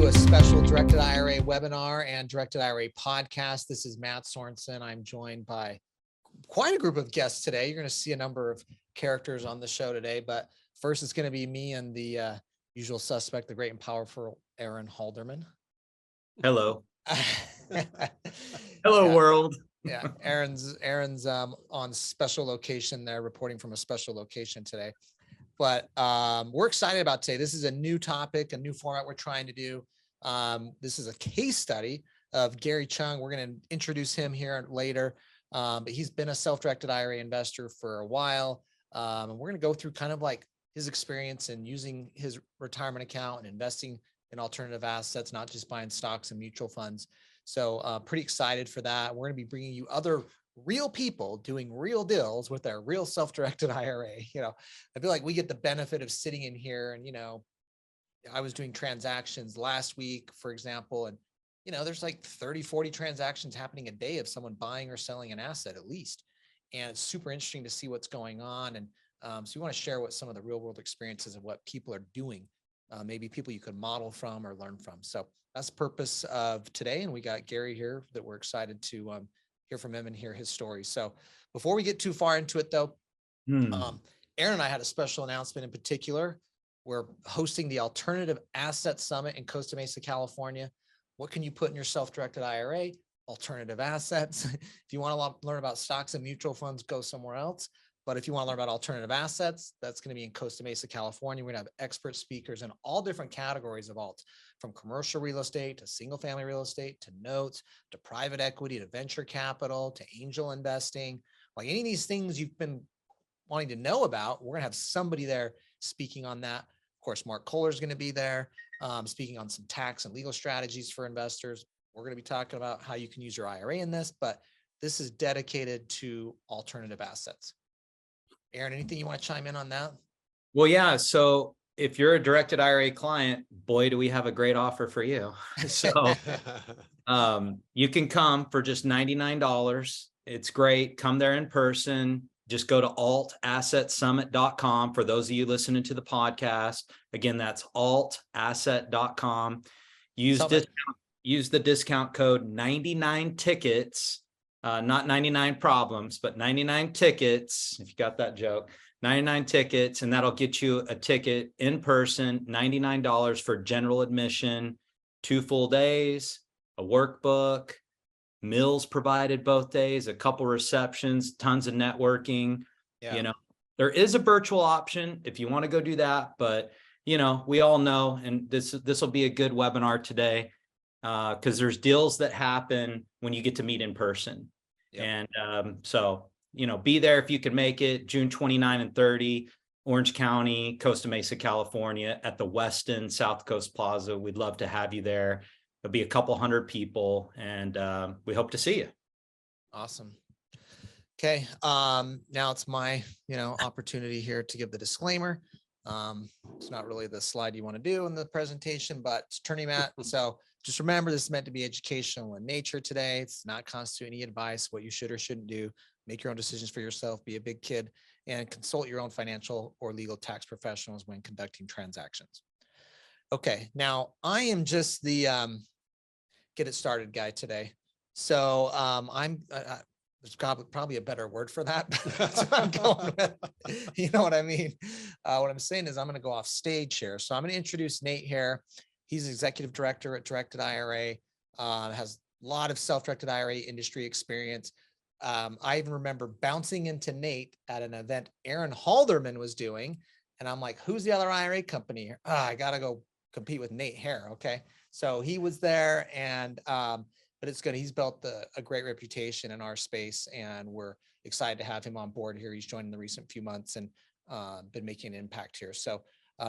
to a special Directed IRA webinar and Directed IRA podcast. This is Mat Sorensen. I'm joined by quite a group of guests today. You're going to see a number of characters on the show today, but first it's going to be me and the usual suspect, the great and powerful Aaron Halderman. Hello. Hello, world. Yeah, Aaron's on special location there, reporting from a special location today. But we're excited about today. This is a new topic, a new format we're trying to do. This is a case study of Gary Chung. We're going to introduce him here later, but he's been a self-directed IRA investor for a while. And we're going to go through kind of like his experience in using his retirement account and investing in alternative assets, not just buying stocks and mutual funds. So pretty excited for that. We're going to be bringing you other real people doing real deals with their real self-directed IRA. You know, I feel like we get the benefit of sitting in here and, you know, I was doing transactions last week, for example, and, you know, there's like 30, 40 transactions happening a day of someone buying or selling an asset at least. And it's super interesting to see what's going on. And so we want to share what some of the real world experiences of what people are doing, maybe people you could model from or learn from. So that's the purpose of today. And we got Gary here that we're excited to hear from him and hear his story. So before we get too far into it though, Aaron and I had a special announcement in particular. We're hosting the Alternative Asset Summit in Costa Mesa, California. What can you put in your self-directed IRA? Alternative assets. If you want to learn about stocks and mutual funds, go somewhere else. But if you want to learn about alternative assets, that's going to be in Costa Mesa, California. We're going to have expert speakers in all different categories of alts, from commercial real estate to single family real estate, to notes, to private equity, to venture capital, to angel investing. Like any of these things you've been wanting to know about, we're going to have somebody there speaking on that. Of course, Mark Kohler is going to be there speaking on some tax and legal strategies for investors. We're going to be talking about how you can use your IRA in this, but this is dedicated to alternative assets. Aaron, anything you want to chime in on that? Well, yeah. So if you're a directed IRA client, boy, do we have a great offer for you. So you can come for just $99. It's great. Come there in person. Just go to altassetsummit.com. For those of you listening to the podcast, again, that's altasset.com. Use the discount code 99 tickets. Not 99 problems, but 99 tickets. If you got that joke, 99 tickets, and that'll get you a ticket in person, $99 for general admission, 2 full days, a workbook, meals provided both days, a couple receptions, tons of networking. Yeah. You know, there is a virtual option if you want to go do that, but you know, we all know, and this will be a good webinar today because there's deals that happen when you get to meet in person. Yep. And so, you know, be there if you can make it. June 29 and 30, Orange County, Costa Mesa, California, at the Westin South Coast Plaza. We'd love to have you there. There'll be a couple hundred people, and we hope to see you. Awesome. Okay. Now it's my, opportunity here to give the disclaimer. It's not really the slide you want to do in the presentation, but it's Attorney Mat. So just remember, this is meant to be educational in nature today. It's not constitute any advice, what you should or shouldn't do. Make your own decisions for yourself, be a big kid, and consult your own financial or legal tax professionals when conducting transactions. Okay, now I am just the get it started guy today. So there's probably a better word for that. That's what I'm going with. You know what I mean? What I'm saying is I'm going to go off stage here. So I'm going to introduce Nate here. He's executive director at Directed IRA, has a lot of self-directed IRA industry experience. I even remember bouncing into Nate at an event Aaron Halderman was doing. And I'm like, who's the other IRA company here? I got to go compete with Nate here. Okay. So he was there, and but it's good. He's built a great reputation in our space, and we're excited to have him on board here. He's joined in the recent few months and been making an impact here. So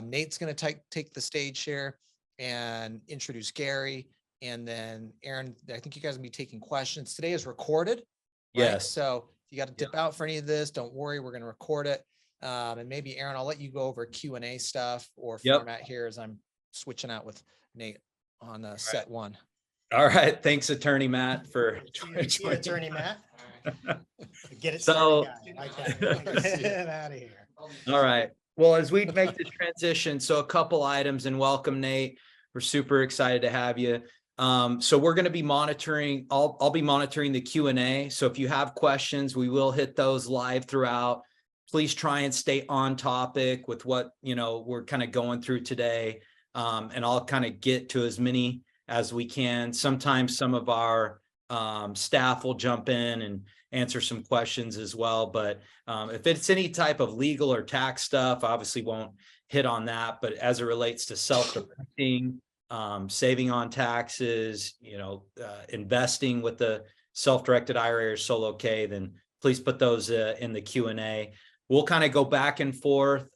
Nate's going to take the stage here and introduce Gary, and then Aaron, I think you guys will be taking questions. Today is recorded. Right? Yes. So if you got to dip out for any of this, don't worry, we're going to record it. And maybe Aaron, I'll let you go over Q&A stuff or format here as I'm switching out with Nate on set one. All right. Thanks, Attorney Mat, for joining. Attorney Mat. Right. Get it started, guy. Get out of here. All right. Well, as we make the transition, so a couple items, and welcome, Nate. We're super excited to have you. So we're going to be monitoring, I'll be monitoring the Q&A. So if you have questions, we will hit those live throughout. Please try and stay on topic with what, we're kind of going through today. And I'll kind of get to as many as we can. Sometimes some of our staff will jump in and answer some questions as well. But if it's any type of legal or tax stuff, I obviously won't hit on that. But as it relates to self-directing, saving on taxes, investing with the self-directed IRA or Solo K, then please put those in the Q&A. We'll kind of go back and forth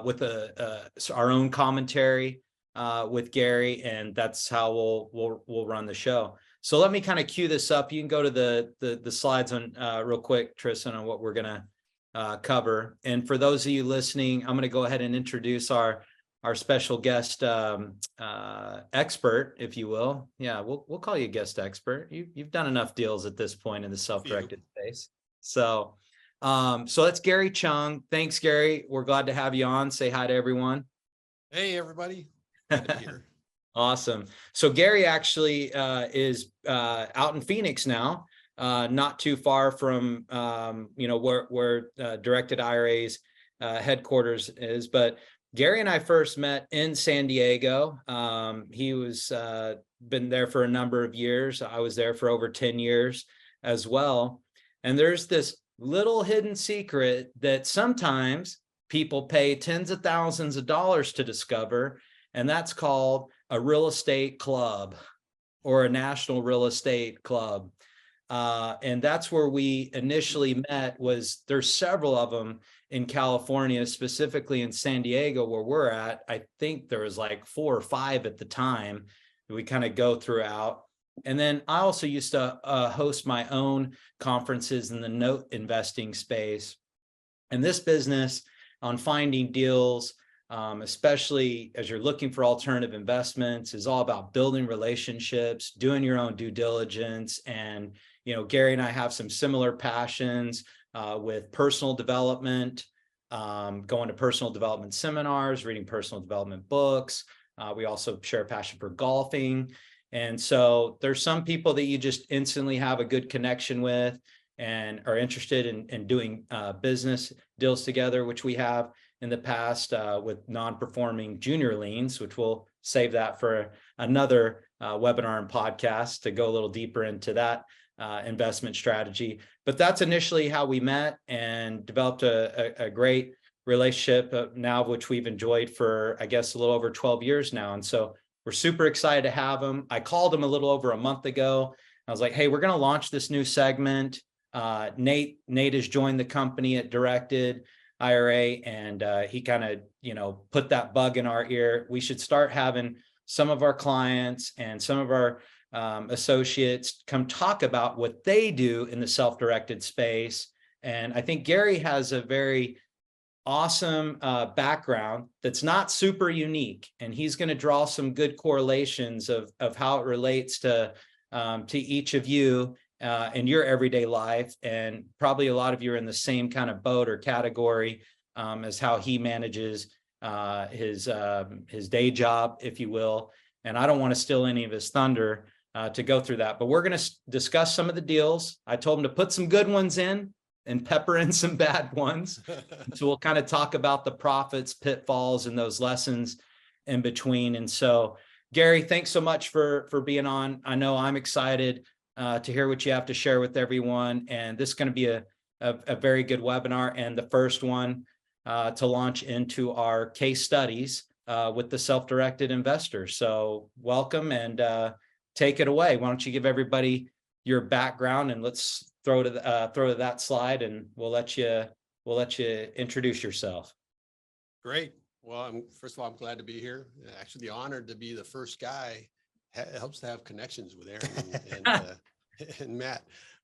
with our own commentary with Gary, and that's how we'll run the show. So let me kind of cue this up. You can go to the slides on real quick, Tristan, on what we're gonna cover. And for those of you listening, I'm gonna go ahead and introduce our special guest expert, if you will. Yeah, we'll call you guest expert. You've done enough deals at this point in the self-directed space. So that's Gary Chung. Thanks, Gary. We're glad to have you on. Say hi to everyone. Hey, everybody. Glad to be here. Awesome. So Gary actually is out in Phoenix now, not too far from where Directed IRA's headquarters is. But Gary and I first met in San Diego. He was been there for a number of years. I was there for over 10 years as well. And there's this little hidden secret that sometimes people pay tens of thousands of dollars to discover, and that's called a real estate club or a national real estate club. And that's where we initially met. There's several of them in California, specifically in San Diego where we're at. I think there was like 4 or 5 at the time that we kind of go throughout. And then I also used to host my own conferences in the note investing space. And this business on finding deals, especially as you're looking for alternative investments, is all about building relationships, doing your own due diligence. And, Gary and I have some similar passions with personal development, going to personal development seminars, reading personal development books. We also share a passion for golfing. And so there's some people that you just instantly have a good connection with and are interested in doing business deals together, which we have in the past with non-performing junior liens, which we'll save that for another webinar and podcast to go a little deeper into that investment strategy. But that's initially how we met and developed a great relationship now, which we've enjoyed for, I guess, a little over 12 years now. And so we're super excited to have him. I called him a little over a month ago. I was like, hey, we're going to launch this new segment. Nate has joined the company at Directed IRA, and he kind of, put that bug in our ear. We should start having some of our clients and some of our associates come talk about what they do in the self-directed space. And I think Gary has a very awesome background that's not super unique, and he's going to draw some good correlations of how it relates to each of you in your everyday life. And probably a lot of you are in the same kind of boat or category as how he manages his day job, if you will. And I don't want to steal any of his thunder to go through that, but we're going to discuss some of the deals. I told him to put some good ones in and pepper in some bad ones. So we'll kind of talk about the profits, pitfalls, and those lessons in between. And so, Gary, thanks so much for being on. I know I'm excited to hear what you have to share with everyone. And this is going to be a very good webinar, and the first one to launch into our case studies with the self-directed investor. So welcome, and take it away. Why don't you give everybody your background, and let's throw to that slide, and we'll let you introduce yourself. Great. Well, first of all, I'm glad to be here. Actually, honored to be the first guy. It helps to have connections with Aaron and Matt.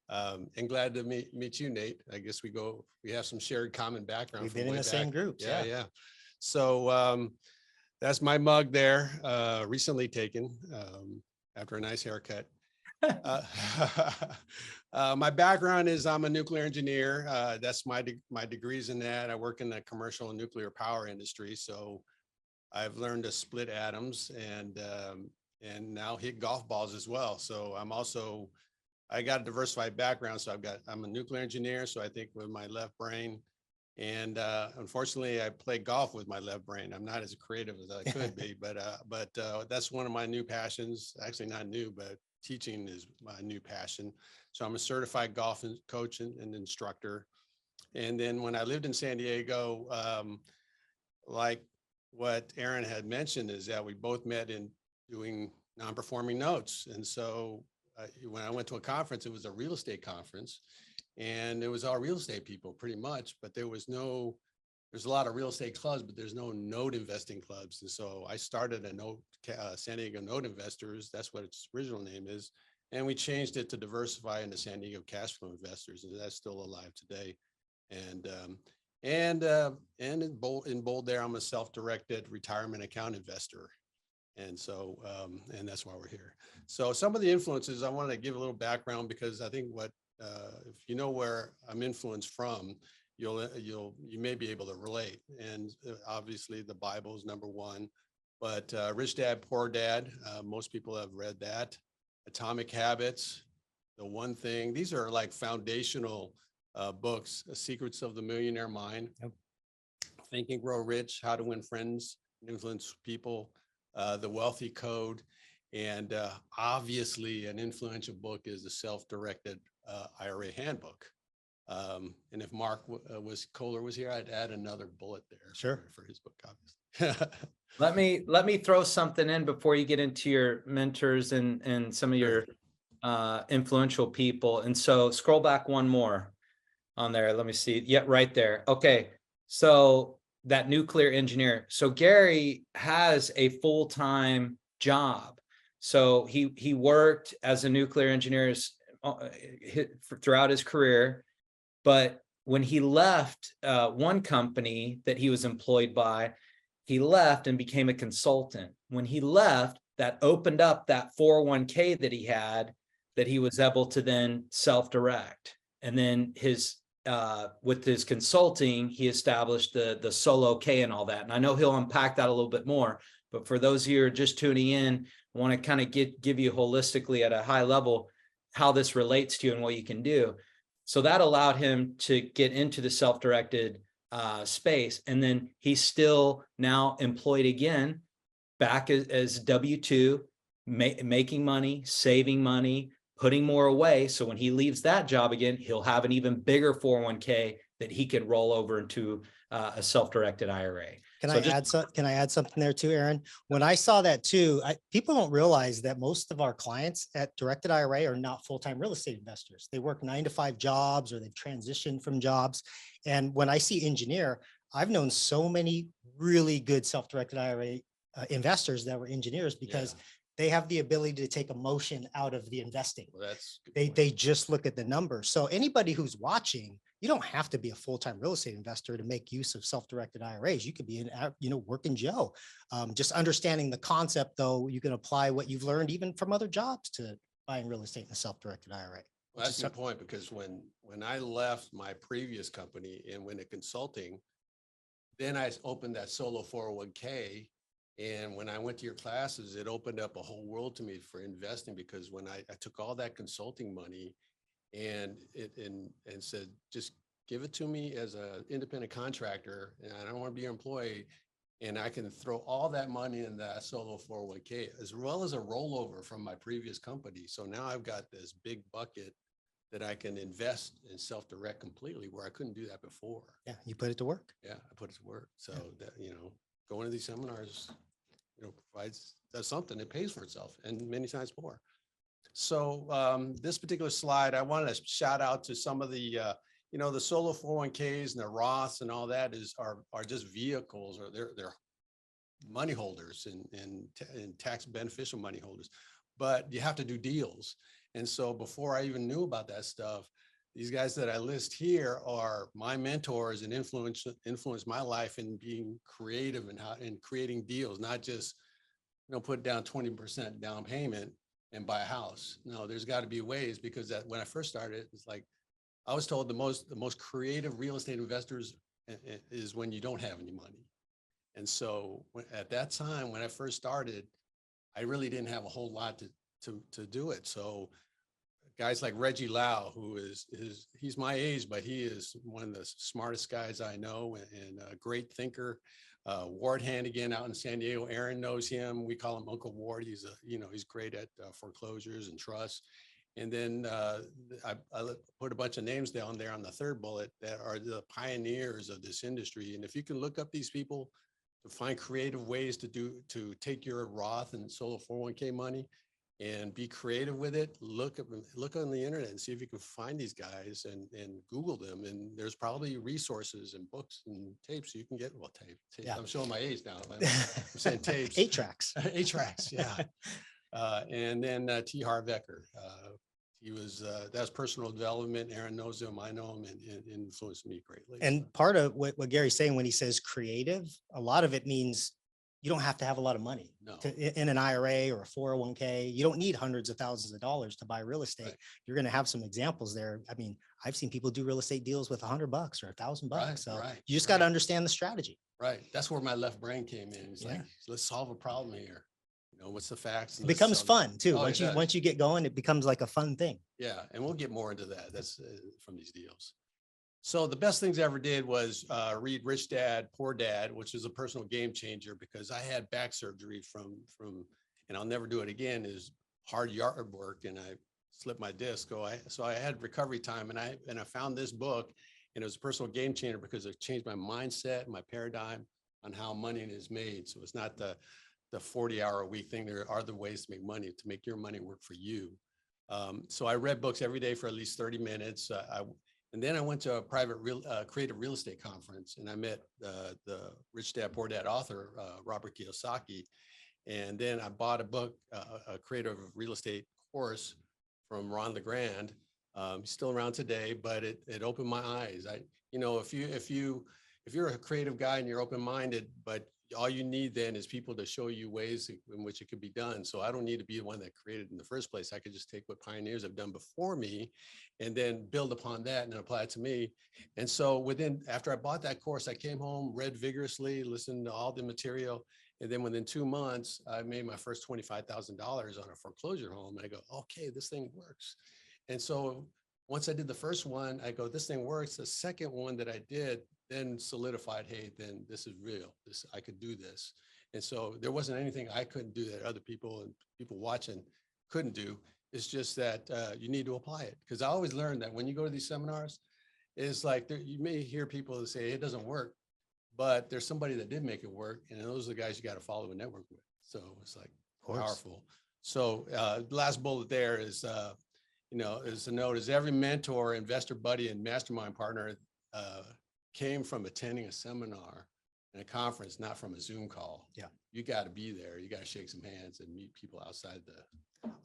And glad to meet you, Nate. I guess we have some shared common background. We've been in the same groups. Yeah. So that's my mug there, recently taken after a nice haircut. My background is I'm a nuclear engineer. That's my degrees in that. I work in the commercial and nuclear power industry. So I've learned to split atoms and now hit golf balls as well. So I got a diversified background. So I'm a nuclear engineer. So I think with my left brain, and unfortunately I play golf with my left brain. I'm not as creative as I could be, but that's one of my new passions. Actually not new, but teaching is my new passion. So I'm a certified golf coach and instructor. And then when I lived in San Diego, like what Aaron had mentioned, is that we both met in doing non-performing notes. And so when I went to a conference, it was a real estate conference, and it was all real estate people pretty much, but there's a lot of real estate clubs, but there's no note investing clubs. And so I started a San Diego Note Investors. That's what its original name is. And we changed it to diversify into San Diego Cash Flow Investors. And that's still alive today. And in bold there, I'm a self-directed retirement account investor. And so, and that's why we're here. So some of the influences, I want to give a little background, because I think if you know where I'm influenced from, you may be able to relate. And obviously the Bible is number one, but Rich Dad, Poor Dad, most people have read that. Atomic Habits, The One Thing. These are like foundational books. Secrets of the Millionaire Mind. Yep. Think and Grow Rich, How to Win Friends and Influence People, The Wealthy Code. And obviously an influential book is the Self-Directed IRA Handbook. And if Mark Kohler was here, I'd add another bullet there. Sure. For his book, obviously. Let me throw something in before you get into your mentors and some of your influential people. And so scroll back one more on there. Let me see. Yeah, right there. Okay. So that nuclear engineer. So Gary has a full-time job. So he worked as a nuclear engineer throughout his career. But when he left one company that he was employed by, he left and became a consultant. When he left, that opened up that 401k that he had, that he was able to then self-direct. And then with his consulting, he established the solo K and all that. And I know he'll unpack that a little bit more, but for those of you who are just tuning in, I want to kind of give you holistically at a high level how this relates to you and what you can do. So that allowed him to get into the self-directed space. And then he's still now employed again, back as W-2, making money, saving money, putting more away. So when he leaves that job again, he'll have an even bigger 401k that he can roll over into a self-directed IRA. Can I add something there too, Aaron? When I saw that too, people don't realize that most of our clients at Directed IRA are not full-time real estate investors. They work 9-to-5 jobs, or they've transitioned from jobs. And when I see engineer, I've known so many really good self-directed IRA investors that were engineers, because they have the ability to take emotion out of the investing. Well, they just look at the numbers. So anybody who's watching, you don't have to be a full-time real estate investor to make use of self-directed IRAs. You could be working Joe. Just understanding the concept, though, you can apply what you've learned even from other jobs to buying real estate in a self-directed IRA. Well, that's the point, because when I left my previous company and went to consulting, then I opened that solo 401k. And when I went to your classes, it opened up a whole world to me for investing, because when I took all that consulting money and said, just give it to me as an independent contractor, and I don't want to be your employee, and I can throw all that money in that solo 401k, as well as a rollover from my previous company. So now I've got this big bucket that I can invest and self-direct completely, where I couldn't do that before. Yeah, you put it to work. Yeah, I put it to work. So that, going to these seminars, does something, it pays for itself, and many times more. So this particular slide, I wanted to shout out to some of the, the solo 401ks and the Roths and all that are just vehicles, or they're money holders and tax beneficial money holders, but you have to do deals. And so before I even knew about that stuff, these guys that I list here are my mentors and influenced my life in being creative and creating deals, not just, put down 20% down payment and buy a house. No, there's got to be ways, because when I first started, it's like, I was told the most creative real estate investors is when you don't have any money. And so at that time, when I first started, I really didn't have a whole lot to do it. So guys like Reggie Lau, who he's my age, but he is one of the smartest guys I know and a great thinker. Ward Hannigan out in San Diego, Aaron knows him. We call him Uncle Ward. He's great at foreclosures and trusts. And then I put a bunch of names down there on the third bullet that are the pioneers of this industry. And if you can look up these people to find creative ways to take your Roth and solo 401k money and be creative with it, look on the internet and see if you can find these guys and Google them. And there's probably resources and books and tapes you can get. Well, tapes. Yeah. I'm showing my age now. I'm saying tapes. 8 tracks. 8 tracks. Yeah. And then T. Harvecker. That's personal development. Aaron knows him. I know him and influenced me greatly. And part of what Gary's saying when he says creative, a lot of it means you don't have to have a lot of money in an IRA or a 401k. You don't need hundreds of thousands of dollars to buy real estate. Right. You're going to have some examples there. I mean, I've seen people do real estate deals with $100 or $1,000. Right, so you just got to understand the strategy. Right. That's where my left brain came in. It's like, let's solve a problem here. What's the facts? It becomes fun too. Once you get going, it becomes like a fun thing. Yeah. And we'll get more into that. That's from these deals. So the best things I ever did was read Rich Dad, Poor Dad, which is a personal game changer because I had back surgery from, and I'll never do it again, is hard yard work. And I slipped my disc. So I had recovery time and I found this book and it was a personal game changer because it changed my mindset, my paradigm on how money is made. So it's not the 40-hour-a-week thing. There are other ways to make money, to make your money work for you. So I read books every day for at least 30 minutes. And then I went to a private creative real estate conference and I met the Rich Dad Poor Dad author, Robert Kiyosaki. And then I bought a book, a creative real estate course from Ron LeGrand. He's still around today, but it opened my eyes. If you're a creative guy and you're open-minded, but all you need then is people to show you ways in which it could be done. So I don't need to be the one that created in the first place. I could just take what pioneers have done before me and then build upon that and then apply it to me. And so after I bought that course, I came home, read vigorously, listened to all the material. And then within 2 months, I made my first $25,000 on a foreclosure home. And I go, okay, this thing works. And so once I did the first one, I go, this thing works. The second one that I did then solidified, hey, then this is real. I could do this. And so there wasn't anything I couldn't do that other people and people watching couldn't do. It's just that you need to apply it. Because I always learned that when you go to these seminars, it's like you may hear people say it doesn't work, but there's somebody that did make it work. And those are the guys you got to follow and network with. So it's like powerful. So last bullet there is, is a note is every mentor, investor buddy, and mastermind partner came from attending a seminar and a conference, not from a Zoom call. Yeah. You got to be there. You got to shake some hands and meet people outside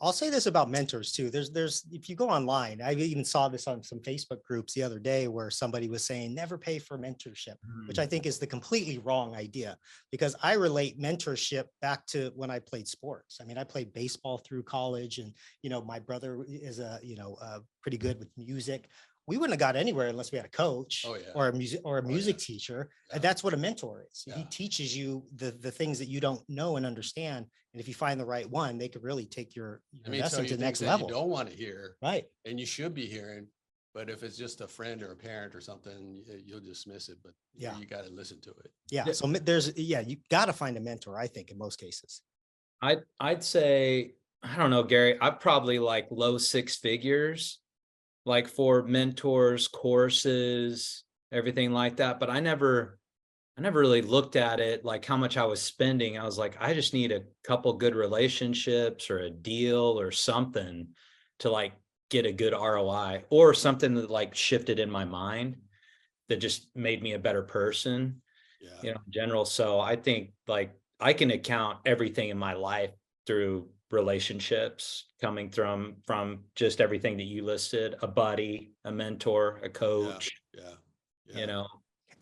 I'll say this about mentors too. If you go online, I even saw this on some Facebook groups the other day where somebody was saying, never pay for mentorship, which I think is the completely wrong idea because I relate mentorship back to when I played sports. I mean, I played baseball through college and, my brother is pretty good with music. We wouldn't have got anywhere unless we had a coach or a music teacher. Yeah. And that's what a mentor is. Yeah. He teaches you the things that you don't know and understand. And if you find the right one, they could really take your investment to the next level. You don't want to hear, right? And you should be hearing, but if it's just a friend or a parent or something, you'll dismiss it. But you got to listen to it. Yeah. So you got to find a mentor. I think in most cases. I'd say, I don't know, Gary, I'd probably like low 6 figures. Like for mentors, courses, everything like that. But I never really looked at it like how much I was spending. I was like, I just need a couple good relationships or a deal or something to like get a good ROI or something that like shifted in my mind that just made me a better person, in general. So I think like I can account everything in my life through relationships coming from just everything that you listed, a buddy, a mentor, a coach,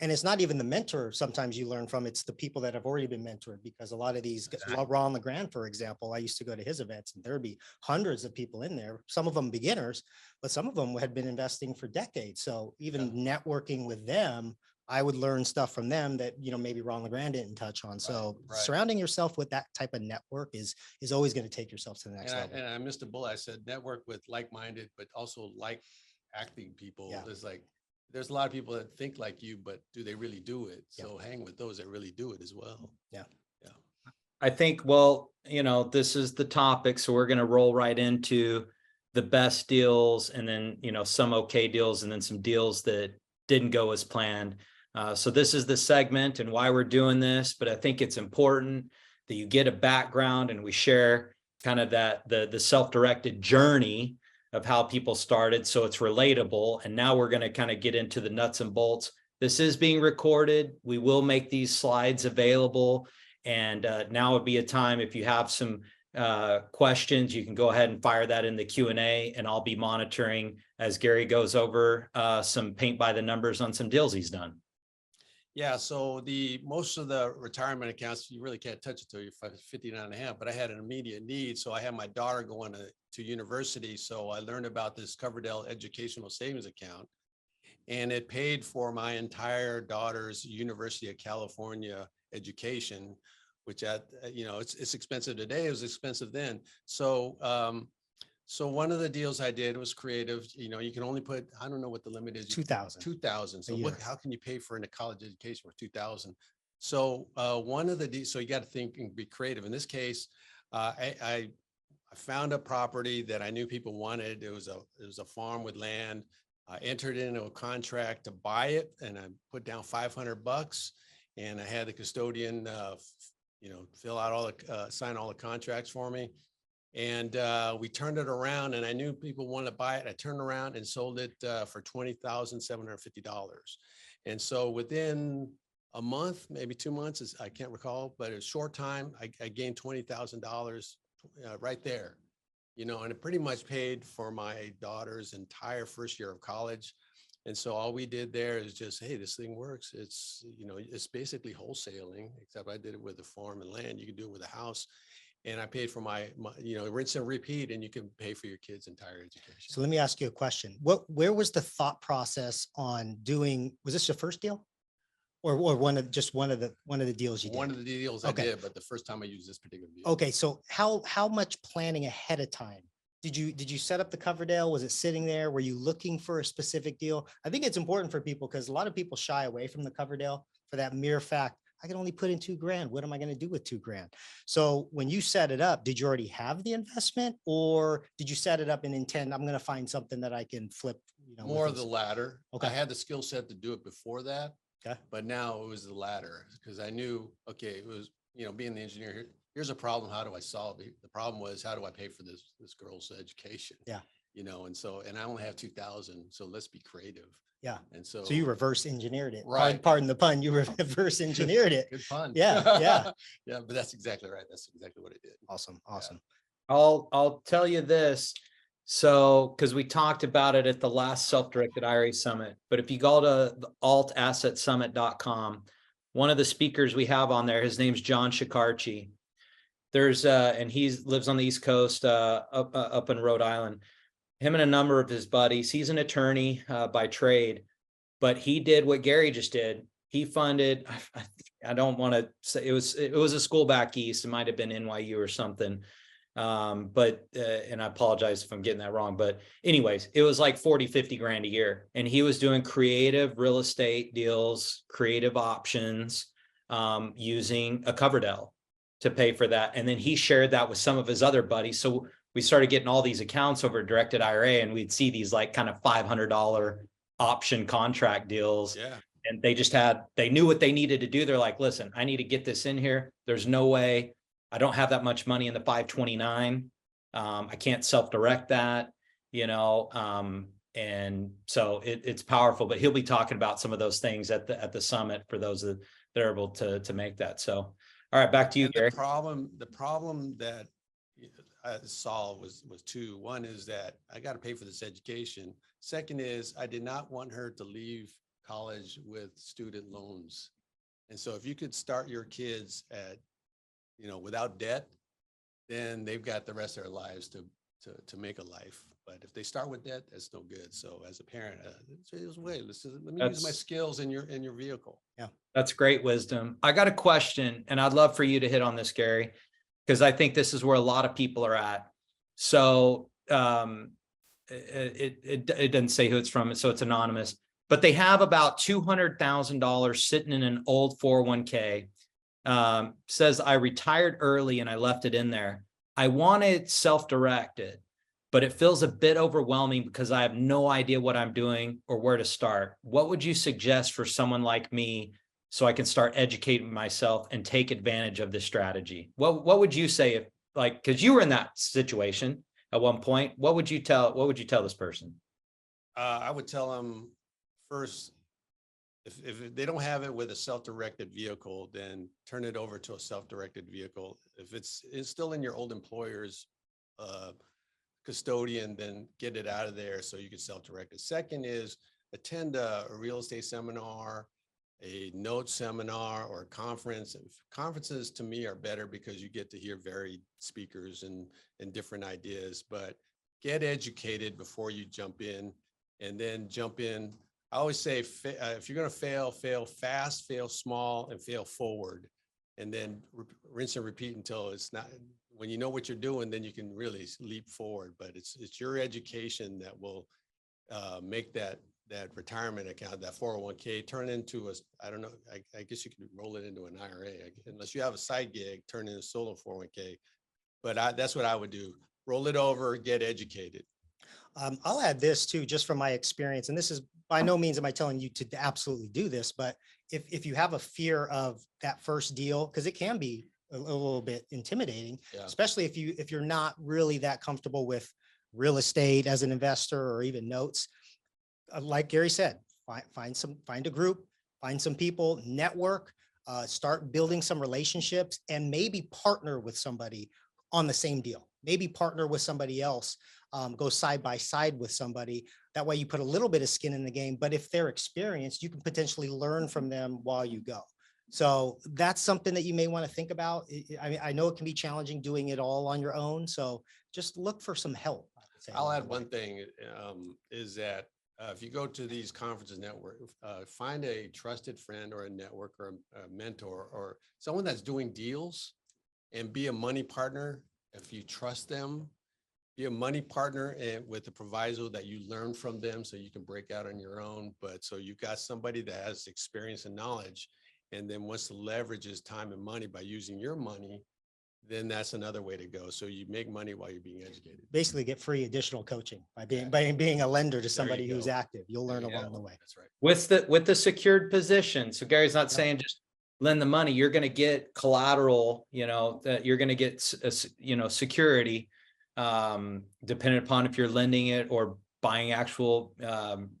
And it's not even the mentor sometimes you learn from, it's the people that have already been mentored because a lot of these, Ron LeGrand, for example, I used to go to his events and there'd be hundreds of people in there, some of them beginners, but some of them had been investing for decades. So even networking with them I would learn stuff from them that, maybe Ron LeGrand didn't touch on. So right. surrounding yourself with that type of network is always going to take yourself to the next level. And I missed a bullet. I said network with like-minded, but also like acting people. Yeah. It's like, there's a lot of people that think like you, but do they really do it? So hang with those that really do it as well. Yeah. Yeah. I think, well, this is the topic, so we're going to roll right into the best deals, and then, some okay deals, and then some deals that didn't go as planned. So this is the segment and why we're doing this, but I think it's important that you get a background and we share kind of the self-directed journey of how people started, so it's relatable. And now we're going to kind of get into the nuts and bolts. This is being recorded. We will make these slides available. And now would be a time, if you have some questions, you can go ahead and fire that in the Q&A, and I'll be monitoring as Gary goes over some paint by the numbers on some deals he's done. Yeah, so most of the retirement accounts, you really can't touch it till you're 59 and a half, but I had an immediate need. So I had my daughter going to university. So I learned about this Coverdell educational savings account, and it paid for my entire daughter's University of California education, which it's expensive today. It was expensive then. So one of the deals I did was creative. You can only put, I don't know what the limit is. 2,000. 2,000. So how can you pay for a college education for 2,000? So so you got to think and be creative. In this case, I found a property that I knew people wanted. It was a farm with land. I entered into a contract to buy it, and I put down $500, and I had the custodian, fill out all the, sign all the contracts for me. And we turned it around, and I knew people wanted to buy it. I turned around and sold it for $20,750. And so within a month, maybe 2 months, I can't recall, but in a short time, I gained $20,000 right there, and it pretty much paid for my daughter's entire first year of college. And so all we did there is just, hey, this thing works. It's, it's basically wholesaling, except I did it with the farm and land. You can do it with a house. And I paid for my rinse and repeat, and you can pay for your kids' entire education. So let me ask you a question. Where was the thought process on doing, was this your first deal? Or one of the deals you did? One of the deals I did, but the first time I used this particular deal. Okay. So how much planning ahead of time? Did you set up the Coverdell? Was it sitting there? Were you looking for a specific deal? I think it's important for people, because a lot of people shy away from the Coverdell for that mere fact. I can only put in $2,000. What am I going to do with $2,000? So when you set it up, did you already have the investment, or did you set it up and intend, I'm going to find something that I can flip? More of the latter. Okay. I had the skill set to do it before that. Okay. But now it was the latter, because I knew, okay, it was, being the engineer here, here's a problem. How do I solve it? The problem was, how do I pay for this girl's education? Yeah. And I only have 2,000. So let's be creative. Yeah. And so you reverse engineered it. Right. Pardon the pun. You reverse engineered it. Good pun. Yeah. Yeah. Yeah. But that's exactly right. That's exactly what it did. Awesome. Awesome. I'll tell you this. So, because we talked about it at the last Self-Directed IRA Summit, but if you go to the altassetsummit.com, one of the speakers we have on there, his name's John Shikarchi. And he lives on the East Coast, up in Rhode Island. Him and a number of his buddies. He's an attorney by trade, but he did what Gary just did. He funded, I don't want to say, it was a school back east. It might have been NYU or something. But and I apologize if I'm getting that wrong, but anyways, it was like 40, 50 grand a year. And he was doing creative real estate deals, creative options, using a Coverdell to pay for that. And then he shared that with some of his other buddies. So we started getting all these accounts over Directed IRA, and we'd see these like kind of $500 option contract deals. Yeah. And they knew what they needed to do. They're like, listen, I need to get this in here. There's no way. I don't have that much money in the 529. I can't self-direct that, and so it's powerful, but he'll be talking about some of those things at the summit for those that are able to make that. So, all right, back to you, Gary. The problem that I saw was two. One is that I got to pay for this education. Second is I did not want her to leave college with student loans. And so if you could start your kids at, without debt, then they've got the rest of their lives to to make a life. But if they start with that, that's no good. So as a parent, wait, let me use my skills in your vehicle. Yeah, that's great wisdom. I got a question, and I'd love for you to hit on this, Gary, because I think this is where a lot of people are at. So it doesn't say who it's from, so it's anonymous, but they have about $200,000 sitting in an old 401k. Says, I retired early and I left it in there. I wanted self-directed, but it feels a bit overwhelming because I have no idea what I'm doing or where to start. What would you suggest for someone like me so I can start educating myself and take advantage of this strategy? What would you say if, like, because you were in that situation at one point, what would you tell this person? I would tell them first, if they don't have it with a self-directed vehicle, then turn it over to a self-directed vehicle. If it's still in your old employer's custodian, then get it out of there so you can self-direct it. Second is attend a real estate seminar, a note seminar, or a conference. Conferences to me are better because you get to hear varied speakers and different ideas, but get educated before you jump in, and then jump in. I always say, if you're going to fail fast, fail small, and fail forward, and then rinse and repeat until it's not. When you know what you're doing, then you can really leap forward. But it's your education that will make that retirement account, that 401k, turn into I don't know. I guess you can roll it into an IRA, unless you have a side gig. Turn in a solo 401k. But that's what I would do. Roll it over, get educated. I'll add this too, just from my experience, and this is by no means am I telling you to absolutely do this, but if you have a fear of that first deal, because it can be a little bit intimidating, especially if you're not really that comfortable with real estate as an investor or even notes. Like Gary said, find a group, find some people, network, start building some relationships, and maybe partner with somebody on the same deal. Maybe partner with somebody else, go side by side with somebody. That way you put a little bit of skin in the game, but if they're experienced, you can potentially learn from them while you go. So that's something that you may want to think about. I mean, I know it can be challenging doing it all on your own. So just look for some help. I'll add one thing, is that if you go to these conferences, network, find a trusted friend or a network or a mentor or someone that's doing deals, and be a money partner. If you trust them, be a money partner, and with the proviso that you learn from them so you can break out on your own. But so you've got somebody that has experience and knowledge, and then wants to leverage his time and money by using your money, then that's another way to go. So you make money while you're being educated. Basically get free additional coaching by being a lender to somebody who's active. You'll learn along the way. That's right. With the secured position. So Gary's not saying just lend the money. You're going to get collateral, that you're going to get, security, depending upon if you're lending it or buying actual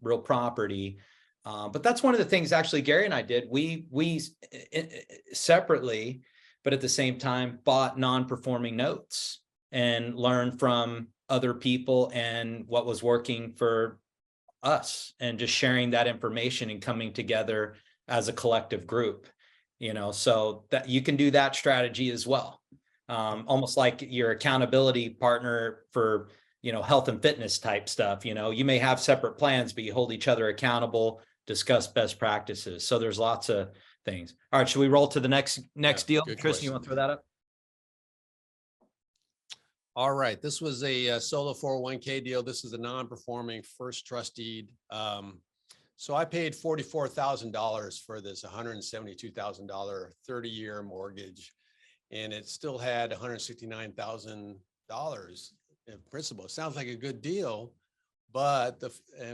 real property. But that's one of the things actually Gary and I did. We separately, but at the same time, bought non-performing notes and learned from other people and what was working for us, and just sharing that information and coming together as a collective group, so that you can do that strategy as well. Almost like your accountability partner for, health and fitness type stuff. You may have separate plans, but you hold each other accountable, discuss best practices. So there's lots of things. All right. Should we roll to the next deal? Tristan, you want to throw that up? All right. This was a solo 401k deal. This is a non-performing first trust deed. So I paid $44,000 for this $172,000 30-year mortgage, and it still had $169,000 in principal. It sounds like a good deal, but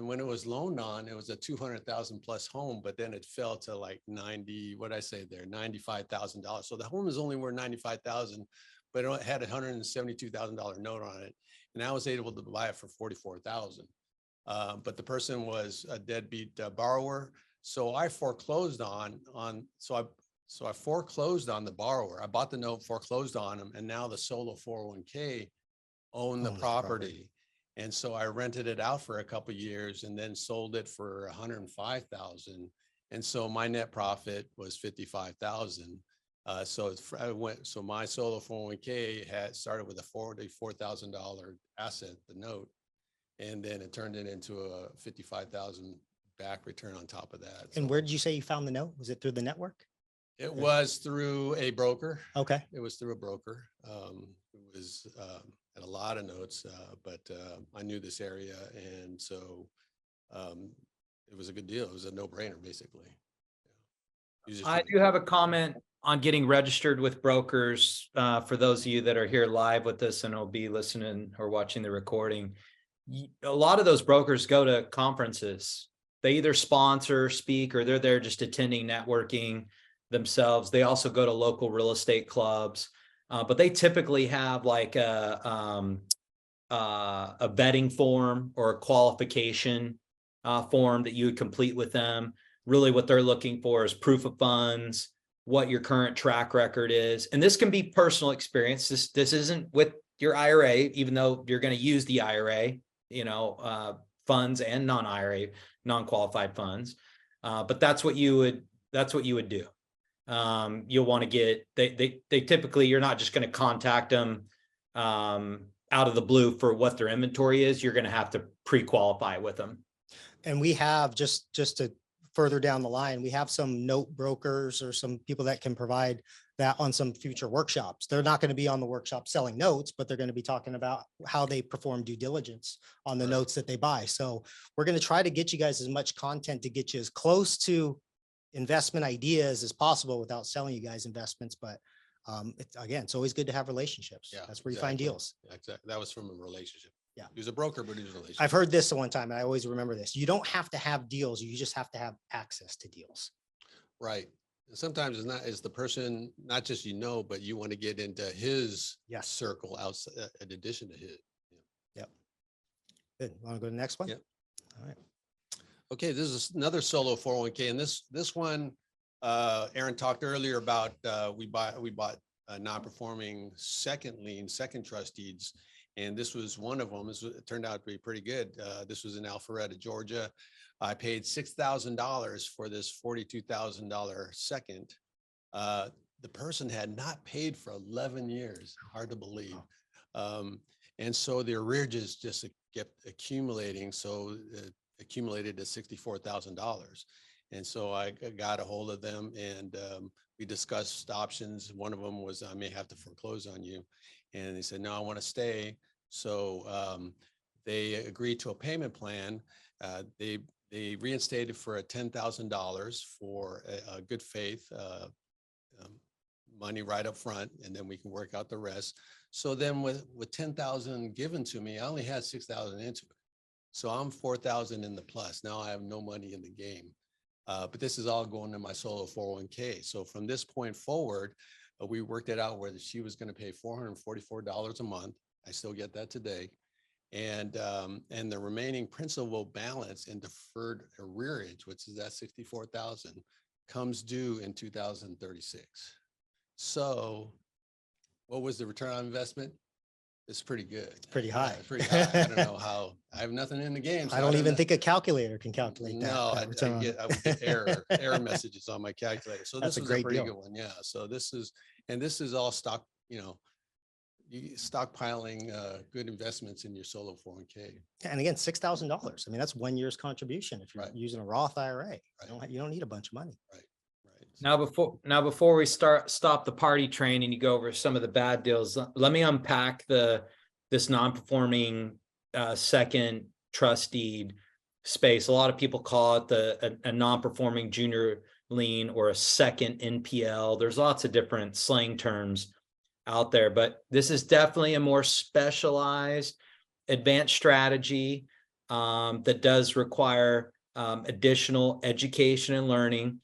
when it was loaned on, it was a $200,000 plus home, but then it fell to like $95,000. So the home is only worth $95,000, but it had a $172,000 note on it, and I was able to buy it for $44,000. But the person was a deadbeat borrower, so I foreclosed So I foreclosed on the borrower. I bought the note, foreclosed on him, and now the solo 401k owned the property. And so I rented it out for a couple of years and then sold it for $105,000. And so my net profit was $55,000. So my solo 401k had started with a $44,000 asset, the note, and then it turned it into a 55,000 back return on top of that. And So where did you say you found the note? Was it through the network? it was through a broker. Okay. It was through a broker. It was had a lot of notes, but I knew this area, and so it was a good deal. It was a no-brainer, basically. I do have a comment on getting registered with brokers. For those of you that are here live with us and will be listening or watching the recording, a lot of those brokers go to conferences. They either sponsor, speak, or they're there just attending networking themselves. They also go to local real estate clubs, but they typically have like a vetting form or a qualification form that you would complete with them. Really what they're looking for is proof of funds, what your current track record is. And this can be personal experience. This isn't with your IRA, even though you're going to use the IRA, funds and non-IRA, non-qualified funds. But that's what you would do. You'll want to get, they typically, you're not just going to contact them out of the blue for what their inventory is. You're going to have to pre-qualify with them. And we have just to further down the line, we have some note brokers or some people that can provide that on some future workshops. They're not going to be on the workshop selling notes, but they're going to be talking about how they perform due diligence on the notes that they buy. So we're going to try to get you guys as much content to get you as close to investment ideas as possible without selling you guys investments. But again, it's always good to have relationships. Yeah, that's where you find deals. Yeah, exactly. That was from a relationship. Yeah. He was a broker, but he was a relationship. I've heard this one time, and I always remember this. You don't have to have deals. You just have to have access to deals. Right. And sometimes it's the person, not just, but you want to get into his circle outside, in addition to his. Yep. Good. Want to go to the next one? Yep. All right. Okay. This is another solo 401k. And this one, Aaron talked earlier about, we bought non-performing second trust deeds. And this was one of them. It turned out to be pretty good. This was in Alpharetta, Georgia. I paid $6,000 for this $42,000 second. The person had not paid for 11 years. Hard to believe. And so the arrearages just kept accumulating. So it accumulated to $64,000. And so I got a hold of them, and we discussed options. One of them was, I may have to foreclose on you. And they said, no, I want to stay. So they agreed to a payment plan. They reinstated for $10,000 for a good faith money right up front, and then we can work out the rest. So then with 10,000 given to me, I only had 6,000 into it. So I'm 4,000 in the plus. Now I have no money in the game. But this is all going to my solo 401k. So from this point forward, we worked it out where she was going to pay $444 a month. I still get that today. And the remaining principal balance in deferred arrearage, which is that 64,000, comes due in 2036. So what was the return on investment? It's pretty good. It's pretty high. It's pretty high. I don't know how. I have nothing in the game. So I don't even think a calculator can calculate that. No, I would get error messages on my calculator. So That's this a is great a pretty deal. good one. Yeah. So this is all stock, stockpiling good investments in your solo 401k. And again, $6,000. I mean, that's 1 year's contribution if you're Right. using a Roth IRA. Right. You don't need a bunch of money. Right. Now, before we stop the party train and you go over some of the bad deals, let me unpack this non-performing second trust deed space. A lot of people call it a non-performing junior lien or a second NPL. There's lots of different slang terms out there, but this is definitely a more specialized, advanced strategy that does require additional education and learning.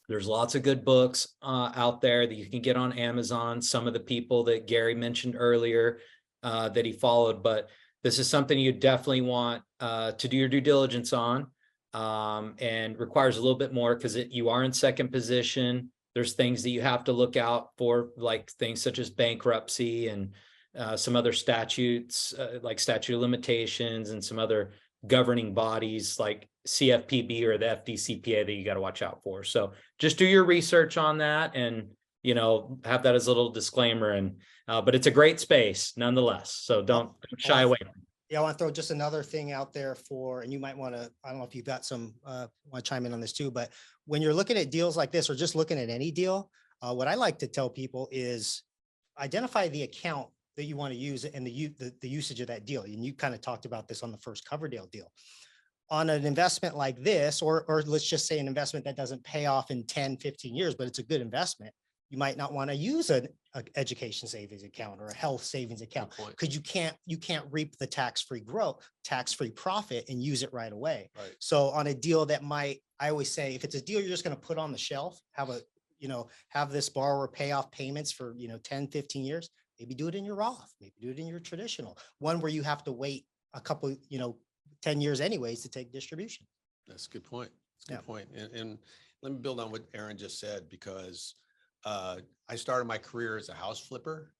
There's lots of good books out there that you can get on Amazon. Some of the people that Gary mentioned earlier that he followed, but this is something you definitely want to do your due diligence on, and requires a little bit more because you are in second position. There's things that you have to look out for, like things such as bankruptcy and some other statutes, like statute of limitations, and some other governing bodies like CFPB or the FDCPA that you got to watch out for. So just do your research on that, and have that as a little disclaimer. And but it's a great space nonetheless. So don't shy away. Yeah, I want to throw just another thing out there and you might want to, I don't know if you've got some, want to chime in on this too, but when you're looking at deals like this, or just looking at any deal, what I like to tell people is identify the account that you want to use and the usage of that deal. And you kind of talked about this on the first Coverdale deal. On an investment like this, or let's just say an investment that doesn't pay off in 10, 15 years, but it's a good investment, you might not want to use an education savings account or a health savings account because you can't reap the tax-free profit and use it right away. Right. So on a deal that I always say, if it's a deal you're just going to put on the shelf, have this borrower pay off payments for 10, 15 years, maybe do it in your Roth, maybe do it in your traditional one where you have to wait a couple, 10 years anyways to take distribution. That's a good point. That's a good point. And let me build on what Aaron just said, because I started my career as a house flipper.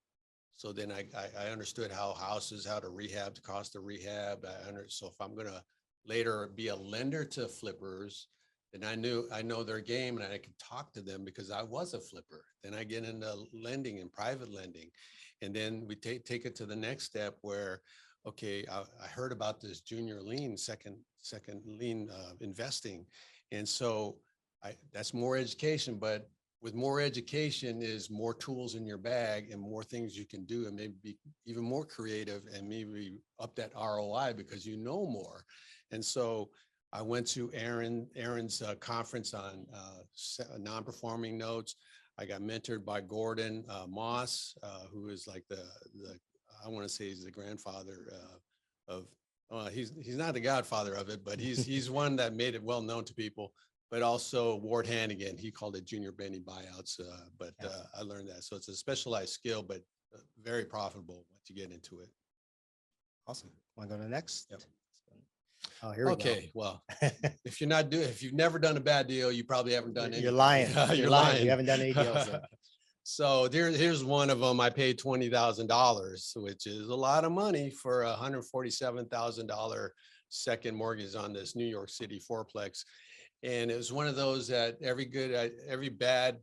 So then I understood how to rehab, the cost of rehab. So if I'm going to later be a lender to flippers, then I know their game and I can talk to them because I was a flipper. Then I get into lending and private lending. And then we take it to the next step where, okay, I heard about this junior lien, second lien investing. And so that's more education, but with more education is more tools in your bag and more things you can do, and maybe be even more creative and maybe up that ROI because you know more. And so I went to Aaron's conference on non-performing notes. I got mentored by Gordon Moss, who is like I want to say he's the grandfather of. He's not the godfather of it, but he's one that made it well known to people. But also Ward Hannigan, he called it junior Benny buyouts. I learned that. So it's a specialized skill, but very profitable once you get into it. Awesome. Want to go to the next? Yep. Oh, here we go. Okay. Well, if you've never done a bad deal, you probably haven't done anything. You're lying. You're lying. You haven't done any deals. So here's one of them. I paid $20,000, which is a lot of money for a $147,000 second mortgage on this New York City fourplex. And it was one of those that every bad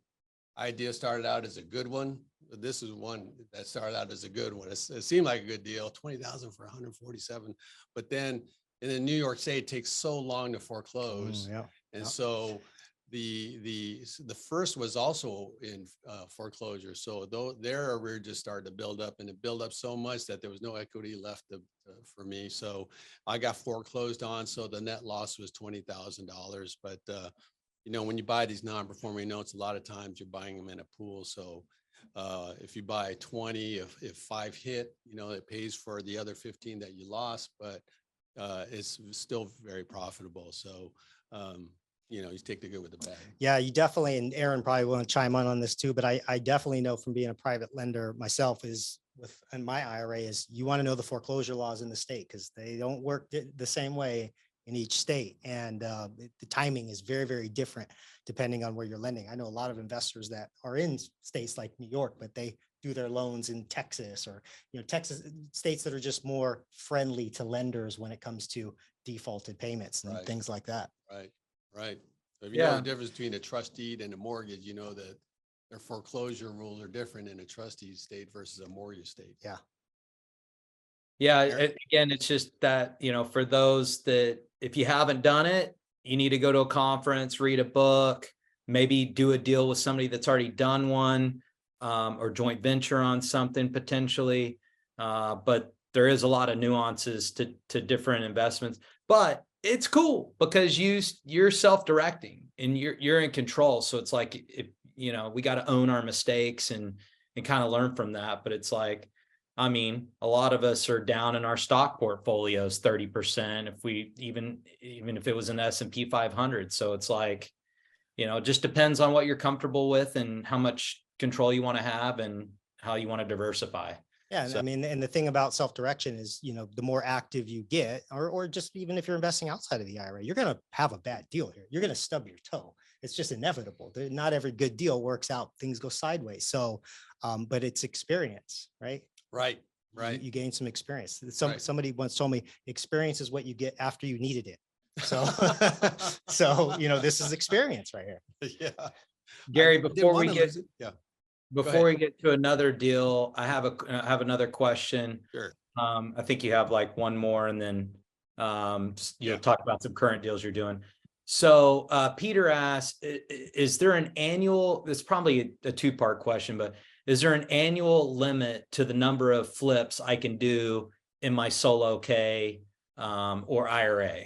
idea started out as a good one. This is one that started out as a good one. It seemed like a good deal, 20,000 for 147. But then in New York State, it takes so long to foreclose. So the first was also in foreclosure. So their arrear just started to build up, and it built up so much that there was no equity left for me. So I got foreclosed on. So the net loss was $20,000. But when you buy these non-performing notes, a lot of times you're buying them in a pool. So if you buy 20, if 5 hit, it pays for the other 15 that you lost, but it's still very profitable. So you take the good with the bad. Yeah, you definitely, and Aaron probably want to chime on this too, but I definitely know from being a private lender myself and my IRA is you want to know the foreclosure laws in the state because they don't work the same way in each state. And the timing is very, very different depending on where you're lending. I know a lot of investors that are in states like New York, but they do their loans in Texas or, Texas states that are just more friendly to lenders when it comes to defaulted payments and things like that. Right. So if you know the difference between a trust deed and a mortgage, you know that their foreclosure rules are different in a trustee state versus a mortgage state. Yeah. Again, it's just that, for those that if you haven't done it, you need to go to a conference, read a book, maybe do a deal with somebody that's already done one, or joint venture on something potentially. But there is a lot of nuances to different investments, but it's cool because you're self-directing and you're in control. So it's like, we got to own our mistakes and kind of learn from that. But it's like, a lot of us are down in our stock portfolios 30%. If we even if it was an S&P 500. So it's like, it just depends on what you're comfortable with and how much control you want to have and how you want to diversify. Yeah. So, and the thing about self-direction is, the more active you get, or just even if you're investing outside of the IRA, you're going to have a bad deal here. You're going to stub your toe. It's just inevitable. Not every good deal works out. Things go sideways. So, but it's experience, right? Right. You gain some experience. Somebody once told me experience is what you get after you needed it. So, this is experience right here. Yeah. Gary, before we get before we get to another deal, I have another question. Sure. I think you have like one more, and then you'll talk about some current deals you're doing. So Peter asked, is there an annual, it's probably a two-part question, but is there an annual limit to the number of flips I can do in my solo K or IRA?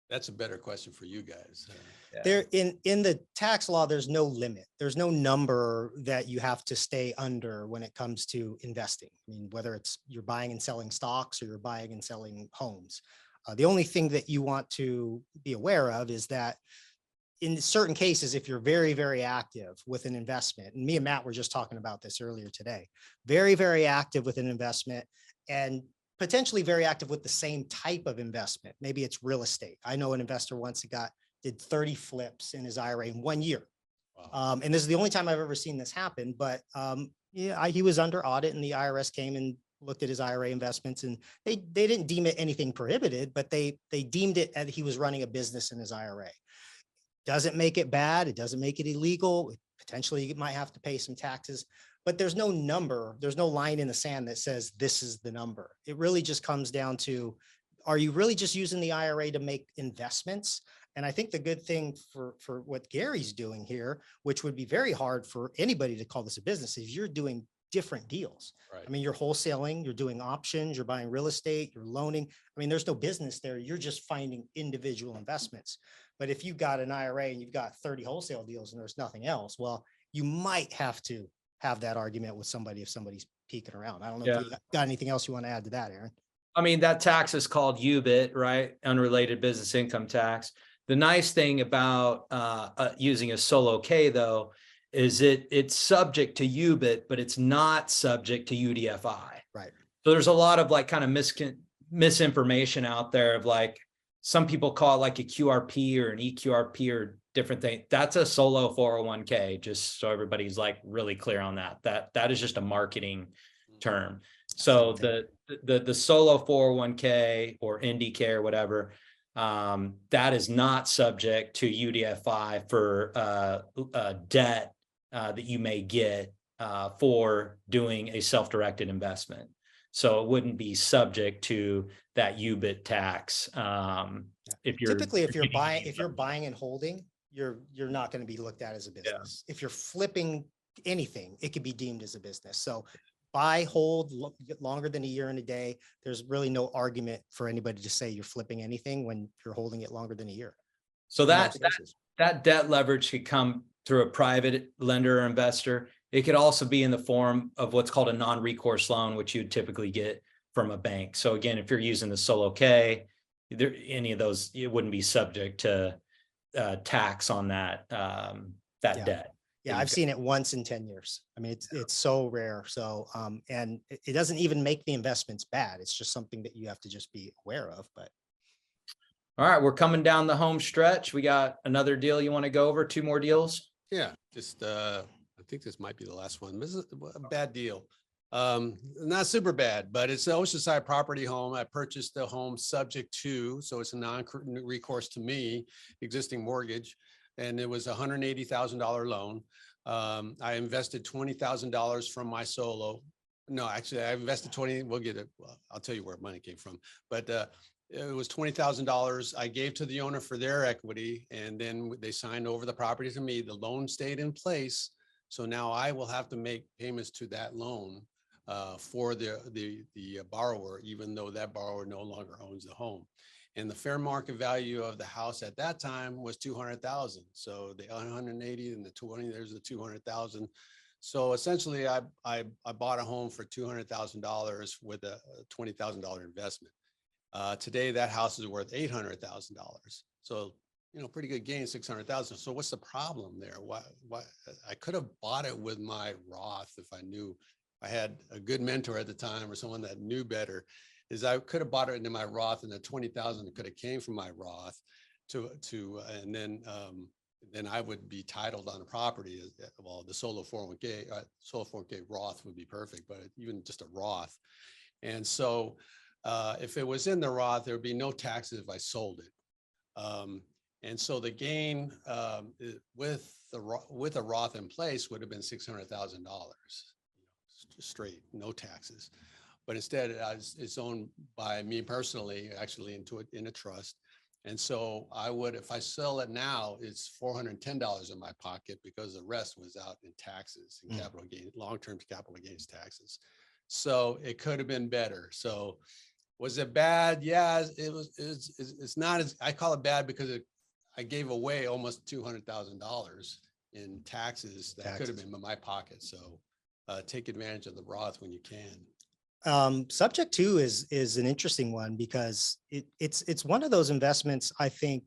That's a better question for you guys. There in the tax law, there's no limit. There's no number that you have to stay under when it comes to investing. I mean, whether it's you're buying and selling stocks or you're buying and selling homes. The only thing that you want to be aware of is that in certain cases, if you're very, very active with an investment, and me and Matt were just talking about this earlier today, very, very active with an investment and potentially very active with the same type of investment. Maybe it's real estate. I know an investor once did 30 flips in his IRA in 1 year. Wow. And this is the only time I've ever seen this happen, but he was under audit and the IRS came and looked at his IRA investments, and they didn't deem it anything prohibited, but they deemed it as he was running a business in his IRA. Doesn't make it bad. It doesn't make it illegal. Potentially you might have to pay some taxes, but there's no number. There's no line in the sand that says this is the number. It really just comes down to, are you really just using the IRA to make investments? And I think the good thing for what Gary's doing here, which would be very hard for anybody to call this a business, is you're doing different deals. Right. I mean, you're wholesaling, you're doing options, you're buying real estate, you're loaning. I mean, there's no business there. You're just finding individual investments. But if you've got an IRA and you've got 30 wholesale deals and there's nothing else, well, you might have to have that argument with somebody if somebody's peeking around. I don't know if you got anything else you want to add to that, Aaron. I mean, that tax is called UBIT, right? Unrelated business income tax. The nice thing about using a solo K, though, is it's subject to UBIT, but it's not subject to UDFI. Right. So there's a lot of like kind of misinformation out there of like, some people call it like a QRP or an EQRP or different thing. That's a solo 401k, just so everybody's like really clear on that. That is just a marketing term. So the solo 401k or NDK or whatever, that is not subject to UDFI for debt that you may get for doing a self-directed investment. So it wouldn't be subject to that UBIT tax. If you're buying and holding, you're not going to be looked at as a business. If you're flipping anything, it could be deemed as a business. So buy, hold longer than a year and a day. There's really no argument for anybody to say you're flipping anything when you're holding it longer than a year. So that debt leverage could come through a private lender or investor. It could also be in the form of what's called a non-recourse loan, which you'd typically get from a bank. So again, if you're using the solo K, any of those, it wouldn't be subject to tax on that debt. Yeah, I've seen it once in 10 years. I mean, it's so rare. So, and it doesn't even make the investments bad. It's just something that you have to just be aware of. But all right, we're coming down the home stretch. We got another deal you want to go over? 2 more deals? Yeah, just I think this might be the last one. This is a bad deal. Not super bad, but it's an Oceanside property home. I purchased the home subject to, so it's a non-recourse to me, existing mortgage, and it was a $180,000 loan. I invested $20,000 from my solo. No, actually, I invested 20. We'll get it. Well, I'll tell you where money came from, but it was $20,000 I gave to the owner for their equity, and then they signed over the property to me. The loan stayed in place. So now I will have to make payments to that loan for the borrower, even though that borrower no longer owns the home. And the fair market value of the house at that time was $200,000. So the 180 and the 20, there's the 200,000. So essentially, I bought a home for $200,000 with a $20,000 investment. Today, that house is worth $800,000. So pretty good gain, 600,000. So what's the problem there? Why I could have bought it with my Roth if I knew I had a good mentor at the time or someone that knew better. Is I could have bought it into my Roth, and the 20,000 could have came from my Roth and then I would be titled on the property. Well, the solo 401k Roth would be perfect, but even just a Roth. And so if it was in the Roth, there would be no taxes if I sold it. And so the gain with with a Roth in place would have been $600,000 straight, no taxes. But instead, it's owned by me personally, actually in a trust. And so I would, if I sell it now, it's $410 in my pocket because the rest was out in taxes and capital gain, long-term capital gains taxes. So it could have been better. So was it bad? Yeah, it was. It's not as, I call it bad because I gave away almost $200,000 in taxes that could have been in my pocket. So take advantage of the Roth when you can. Subject to is an interesting one because it's one of those investments I think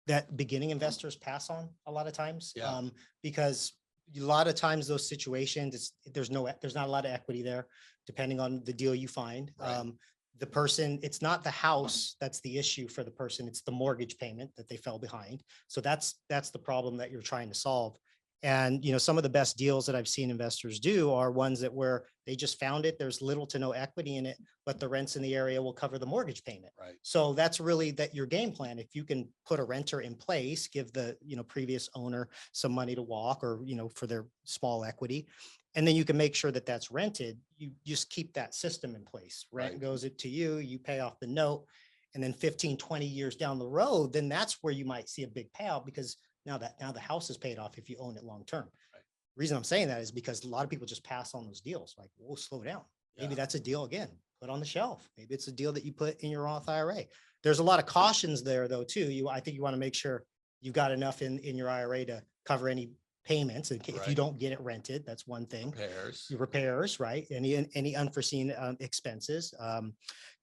that beginning investors pass on a lot of times. Yeah. Because a lot of times those situations, there's not a lot of equity there, depending on the deal you find. Right. The person, it's not the house that's the issue for the person, it's the mortgage payment that they fell behind. So that's the problem that you're trying to solve. And, you know, some of the best deals that I've seen investors do are ones that where they just found it, there's little to no equity in it, but the rents in the area will cover the mortgage payment. Right. So that's really your game plan. If you can put a renter in place, give the, you know, previous owner some money to walk or, you know, for their small equity, and then you can make sure that that's rented, you just keep that system in place. Rent Right. goes it to you, you pay off the note, and then 15, 20 years down the road, then that's where you might see a big payout because now the house is paid off if you own it long term. Right. Reason I'm saying that is because a lot of people just pass on those deals. Like, we'll slow down. Maybe Yeah. that's a deal again, put on the shelf. Maybe it's a deal that you put in your Roth IRA. There's a lot of cautions there though, too. I think you want to make sure you've got enough in your IRA to cover any payments. If you Right. don't get it rented, that's one thing. Repairs. Your repairs, right? Any unforeseen expenses. Do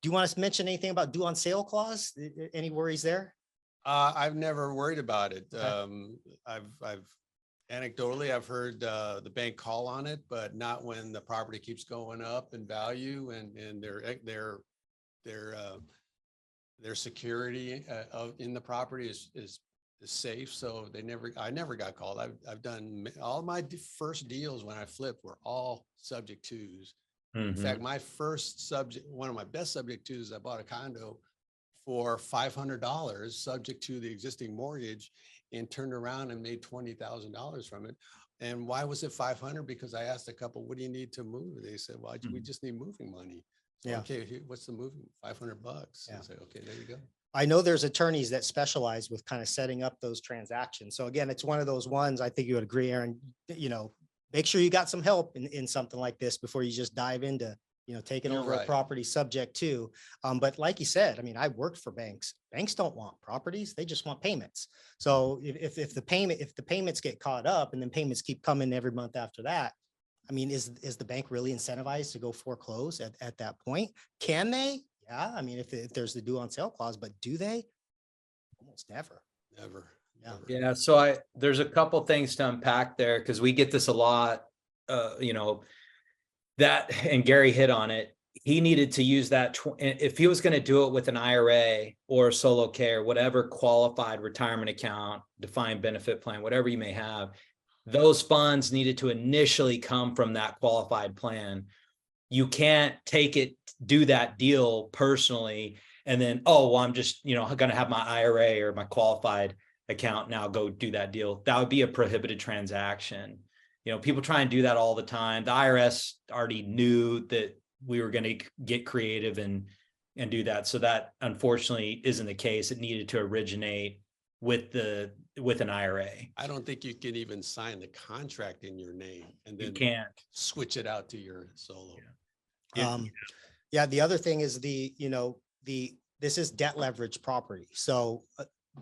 you want us to mention anything about due on sale clause? Any worries there? I've never worried about it. Okay. I've anecdotally, I've heard the bank call on it, but not when the property keeps going up in value and their security in the property is safe. So I never got called. I've done all my first deals when I flipped were all subject twos. In fact, one of my best subject twos, I bought a condo for $500 subject to the existing mortgage and turned around and made $20,000 from it. And why was it 500? Because I asked a couple, what do you need to move? They said, well, we just need moving money. So, Yeah. okay, what's the moving? $500. Yeah. I said, okay, there you go. I know there's attorneys that specialize with kind of setting up those transactions. So again, it's one of those ones, I think you would agree, Aaron, you know, make sure you got some help in something like this before you just dive into, you know, taking You're over a right. property subject to. But like you said, I mean, I worked for banks. Banks don't want properties. They just want payments. So if the payments get caught up and then payments keep coming every month after that, I mean, is the bank really incentivized to go foreclose at that point? Can they? Yeah. I mean, if there's the due on sale clause, but do they? Almost never. Never. Yeah. never. Yeah, so there's a couple things to unpack there because we get this a lot, you know, that, and Gary hit on it. He needed to use that if he was going to do it with an IRA or solo care, whatever qualified retirement account, defined benefit plan, whatever you may have, those funds needed to initially come from that qualified plan. You can't do that deal personally and then, oh, well, I'm just, you know, going to have my IRA or my qualified account now go do that deal. That would be a prohibited transaction. You know, people try and do that all the time. The IRS already knew that we were going to get creative and do that. So that unfortunately isn't the case. It needed to originate with an IRA. I don't think you can even sign the contract in your name and You then can't. switch it out to your solo. Yeah. The other thing is this is debt leverage property. So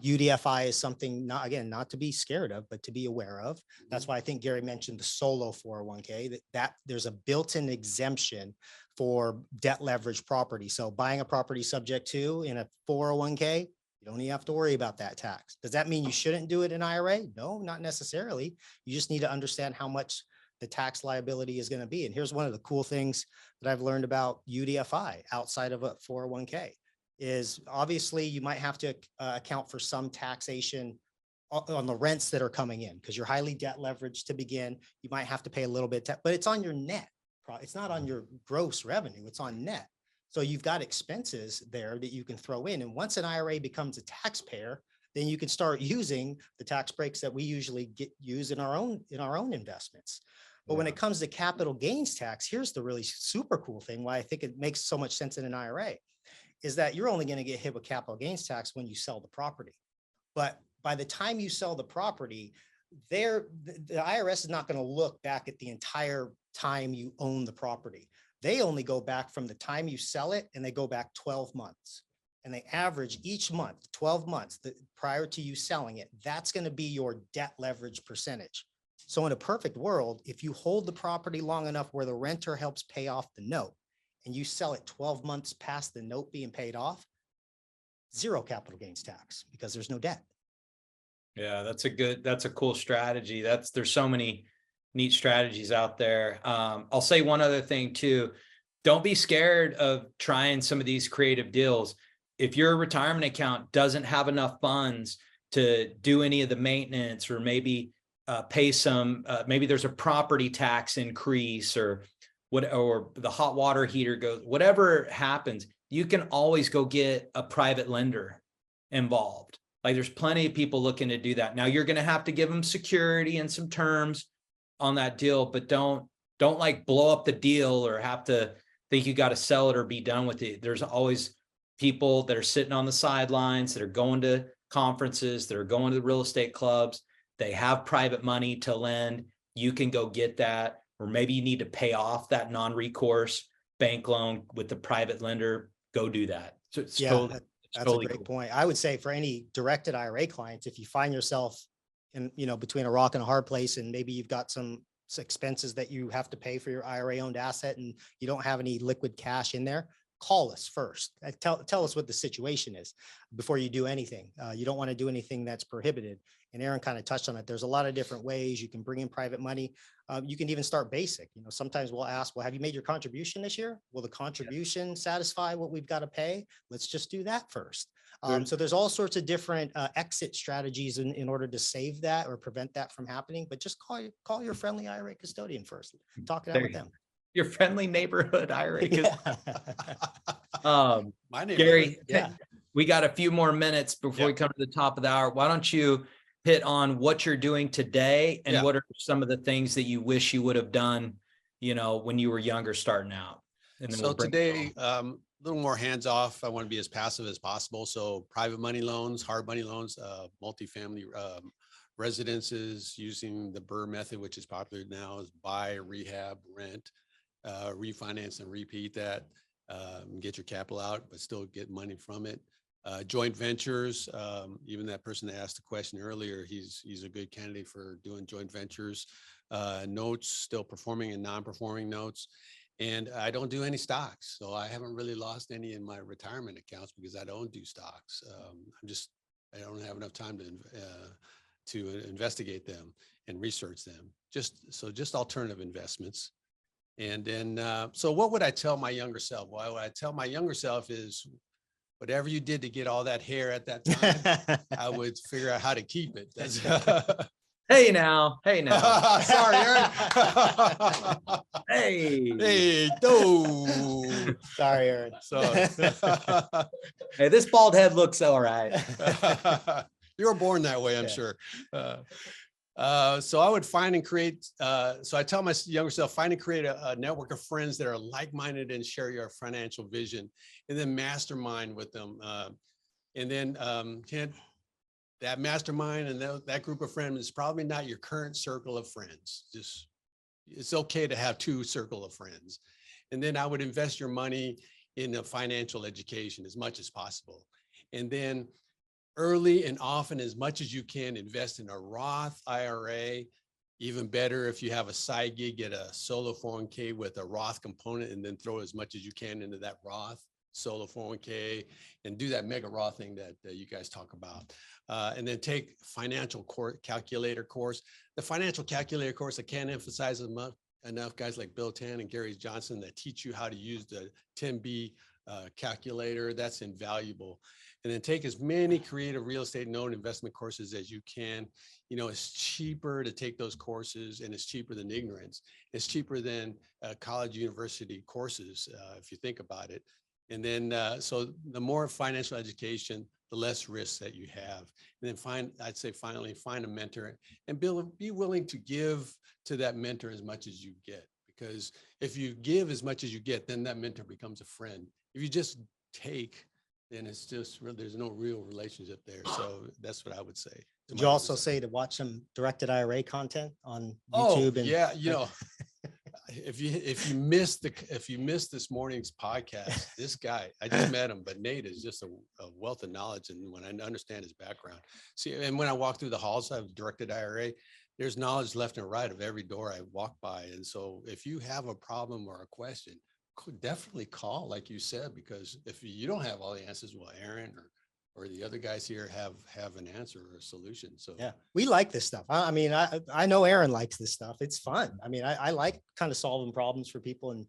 UDFI is something not to be scared of, but to be aware of. That's why I think Gary mentioned the solo 401k, that there's a built-in exemption for debt leverage property. So buying a property subject to in a 401k, you don't even have to worry about that tax. Does that mean you shouldn't do it in IRA? No, not necessarily. You just need to understand how much the tax liability is going to be. And here's one of the cool things that I've learned about UDFI outside of a 401k is obviously you might have to account for some taxation on the rents that are coming in because you're highly debt leveraged to begin. You might have to pay a little bit, but it's on your net. It's not on your gross revenue. It's on net. So you've got expenses there that you can throw in. And once an IRA becomes a taxpayer, then you can start using the tax breaks that we usually use in our own investments. But when it comes to capital gains tax, here's the really super cool thing why I think it makes so much sense in an IRA is that you're only going to get hit with capital gains tax when you sell the property. But by the time you sell the property, the IRS is not going to look back at the entire time you own the property. They only go back from the time you sell it, and they go back 12 months. And they average each month, 12 months prior to you selling it. That's going to be your debt leverage percentage. So in a perfect world, if you hold the property long enough where the renter helps pay off the note and you sell it 12 months past the note being paid off, zero capital gains tax because there's no debt. Yeah, that's a cool strategy. There's so many neat strategies out there. I'll say one other thing too. Don't be scared of trying some of these creative deals. If your retirement account doesn't have enough funds to do any of the maintenance, or maybe pay some, maybe there's a property tax increase or the hot water heater goes, whatever happens, you can always go get a private lender involved. Like there's plenty of people looking to do that. Now you're going to have to give them security and some terms on that deal, but don't like blow up the deal or have to think you got to sell it or be done with it. There's always people that are sitting on the sidelines, that are going to conferences, that are going to the real estate clubs. They have private money to lend. You can go get that, or maybe you need to pay off that non-recourse bank loan with the private lender. Go do that. So it's That's totally a great cool. point. I would say for any directed IRA clients, if you find yourself in, between a rock and a hard place, and maybe you've got some expenses that you have to pay for your IRA owned asset and you don't have any liquid cash in there, call us first. Tell us what the situation is before you do anything. You don't want to do anything that's prohibited. And Aaron kind of touched on it. There's a lot of different ways you can bring in private money. You can even start basic. Sometimes we'll ask, well, have you made your contribution this year? Will the contribution satisfy what we've got to pay? Let's just do that first. So there's all sorts of different exit strategies in order to save that or prevent that from happening. But just call your friendly IRA custodian first. Talk it out with them. Your friendly neighborhood IRA. My neighborhood. Gary, Yeah. we got a few more minutes before we come to the top of the hour. Why don't you hit on what you're doing today and what are some of the things that you wish you would have done, when you were younger starting out? And then So today, a little more hands off. I want to be as passive as possible. So private money loans, hard money loans, multifamily residences using the BRRRR method, which is popular now, is buy, rehab, rent, refinance and repeat that, get your capital out, but still get money from it. Joint ventures, even that person that asked the question earlier, he's a good candidate for doing joint ventures. Notes, still performing and non-performing notes. And I don't do any stocks. So I haven't really lost any in my retirement accounts because I don't do stocks. I don't have enough time to investigate them and research them. Just alternative investments. And then, so what would I tell my younger self? Well, what I tell my younger self is, whatever you did to get all that hair at that time, I would figure out how to keep it. That's Hey now. Sorry, Aaron. Hey, no. Sorry, Aaron. So, hey, this bald head looks all right. you were born that way, I'm sure. So I would find and create, so I tell my younger self, find and create a network of friends that are like-minded and share your financial vision, and then mastermind with them. And then that mastermind and that group of friends is probably not your current circle of friends. It's okay to have two circle of friends. And then I would invest your money in a financial education as much as possible. And then early and often, as much as you can, invest in a Roth IRA. Even better if you have a side gig, get a solo 401k with a Roth component, and then throw as much as you can into that Roth solo 401k, and do that mega Roth thing that you guys talk about. And then take financial calculator course. The financial calculator course, I can't emphasize enough guys like Bill Tan and Gary Johnson that teach you how to use the 10B calculator. That's invaluable. And then take as many creative real estate known investment courses as you can. It's cheaper to take those courses, and it's cheaper than ignorance. It's cheaper than college university courses, if you think about it. And then, so the more financial education, the less risks that you have. And then I'd say finally find a mentor and be willing to give to that mentor as much as you get. Because if you give as much as you get, then that mentor becomes a friend. If you just take, then it's just, there's no real relationship there. So that's what I would say. Did you also say to watch some directed IRA content on YouTube? And yeah, if you missed this morning's podcast, this guy, I just met him, but Nate is just a wealth of knowledge. And when I understand his background, see, and when I walk through the halls of directed IRA, there's knowledge left and right of every door I walk by. And so if you have a problem or a question, definitely call, like you said, because if you don't have all the answers, well, Aaron or the other guys here have an answer or a solution. So yeah, we like this stuff. I mean, I know Aaron likes this stuff. It's fun. I mean, I like kind of solving problems for people. And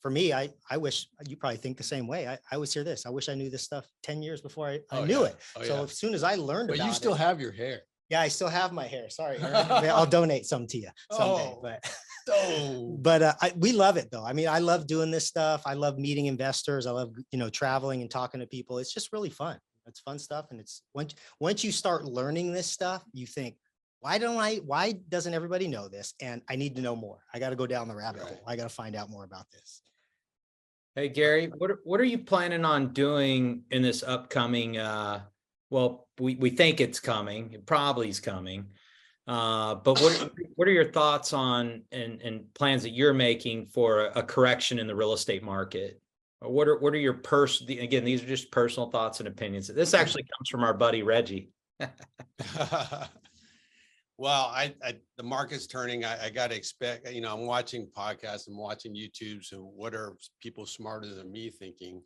for me, I wish you probably think the same way. I always hear this. I wish I knew this stuff 10 years before I knew it. So as soon as I learned about it. But you still have your hair. Yeah, I still have my hair. Sorry, Aaron. I'll donate some to you someday. But we love it though. I mean, I love doing this stuff. I love meeting investors. I love, traveling and talking to people. It's just really fun. It's fun stuff. And it's once you start learning this stuff, you think, why doesn't everybody know this? And I need to know more. I got to go down the rabbit hole. I got to find out more about this. Hey, Gary, what are you planning on doing in this upcoming, well, we think it's coming, it probably is coming. But what are your thoughts on and plans that you're making for a correction in the real estate market? What are your again, these are just personal thoughts and opinions. This actually comes from our buddy Reggie. Well, the market's turning. I got to expect, I'm watching podcasts, I'm watching YouTube. So what are people smarter than me thinking?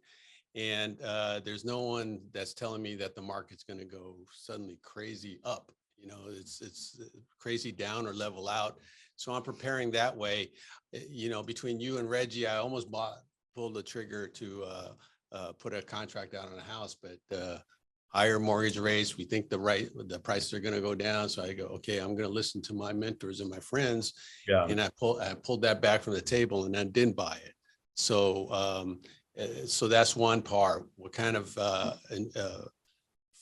And there's no one that's telling me that the market's going to go suddenly crazy up. It's crazy down or level out. So I'm preparing that way. Between you and Reggie, I almost pulled the trigger to put a contract out on a house, but higher mortgage rates, we think the prices are going to go down. So I go, okay, I'm going to listen to my mentors and my friends. Yeah. And I pulled that back from the table and then didn't buy it. So so that's one part. What kind of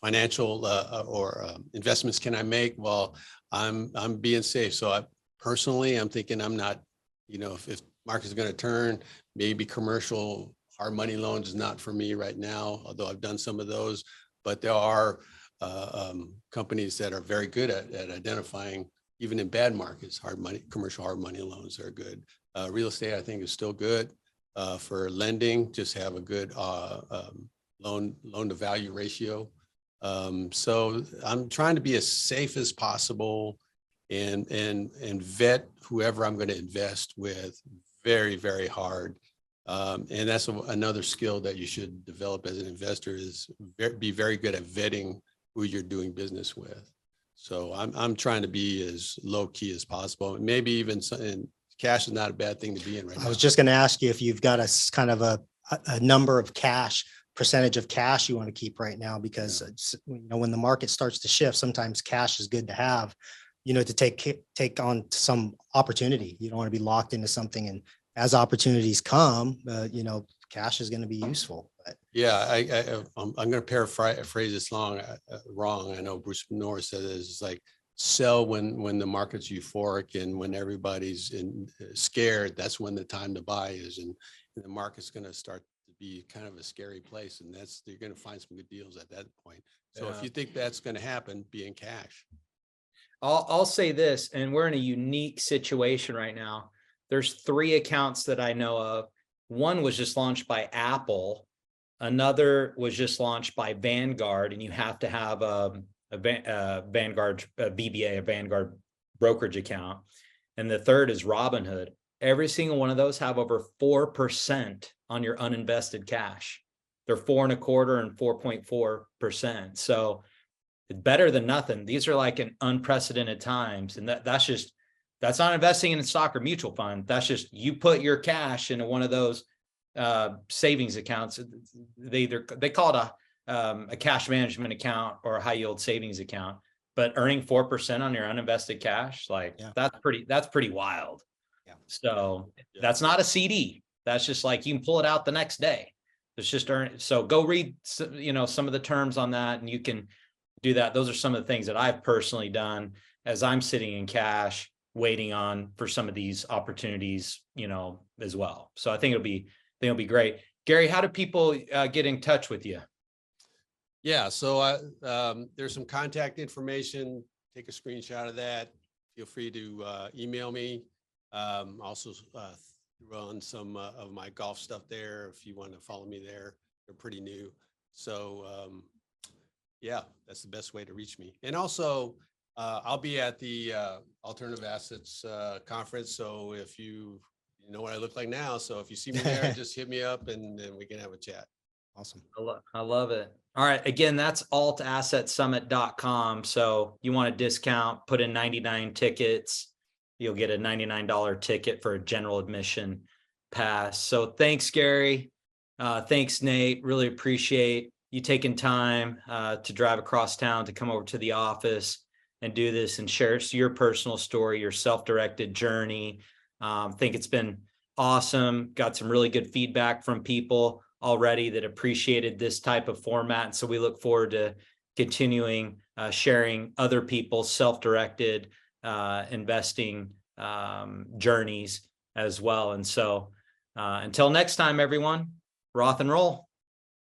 financial or investments can I make? Well, I'm being safe. So I'm thinking I'm not, if market's going to turn, maybe commercial hard money loans is not for me right now, although I've done some of those. But there are companies that are very good at identifying, even in bad markets, commercial hard money loans are good. Real estate, I think, is still good for lending. Just have a good loan to value ratio. So I'm trying to be as safe as possible and vet whoever I'm going to invest with very, very hard. And that's another skill that you should develop as an investor is be very good at vetting who you're doing business with. So I'm trying to be as low key as possible. Maybe even and cash is not a bad thing to be in right now. I was just going to ask you if you've got a kind of a number of percentage of cash you want to keep right now, because when the market starts to shift, sometimes cash is good to have, to take on some opportunity. You don't want to be locked into something, and as opportunities come, cash is going to be useful. But yeah, I'm going to paraphrase this wrong. I know Bruce Norris said it's like sell when the market's euphoric and when everybody's scared. That's when the time to buy is, and the market's going to start to be kind of a scary place, and you're going to find some good deals at that point. So if you think that's going to happen, be in cash. I'll say this, and we're in a unique situation right now. There's 3 accounts that I know of. One was just launched by Apple. Another was just launched by Vanguard, and you have to have a Vanguard BBA, a Vanguard brokerage account. And the third is Robinhood. Every single one of those have over 4% on your uninvested cash. They're 4.25% and 4.4%. So it's better than nothing. These are like in unprecedented times. And that's not investing in a stock or mutual fund. That's just, you put your cash into one of those savings accounts. They call it a cash management account or a high yield savings account, but earning 4% on your uninvested cash, that's pretty wild. Yeah. So that's not a CD. That's just like, you can pull it out the next day. It's just so go read, some of the terms on that, and you can do that. Those are some of the things that I've personally done as I'm sitting in cash waiting on for some of these opportunities, as well. So I think it'll be great. Gary, how do people get in touch with you? Yeah, so there's some contact information. Take a screenshot of that. Feel free to email me. Also run some of my golf stuff there if you want to follow me there. They're pretty new. So yeah, that's the best way to reach me. And also I'll be at the Alternative Assets Conference. So if you know what I look like now, so if you see me there, just hit me up and we can have a chat. Awesome. I love it. All right. Again, that's altassetsummit.com. So you want a discount, put in 99 tickets. You'll get a $99 ticket for a general admission pass. So thanks, Gary. Thanks, Nate. Really appreciate you taking time to drive across town to come over to the office and do this and share your personal story, your self-directed journey. Think it's been awesome. Got some really good feedback from people already that appreciated this type of format. And so we look forward to continuing sharing other people's self-directed investing journeys as well. And so until next time, everyone, Roth and roll.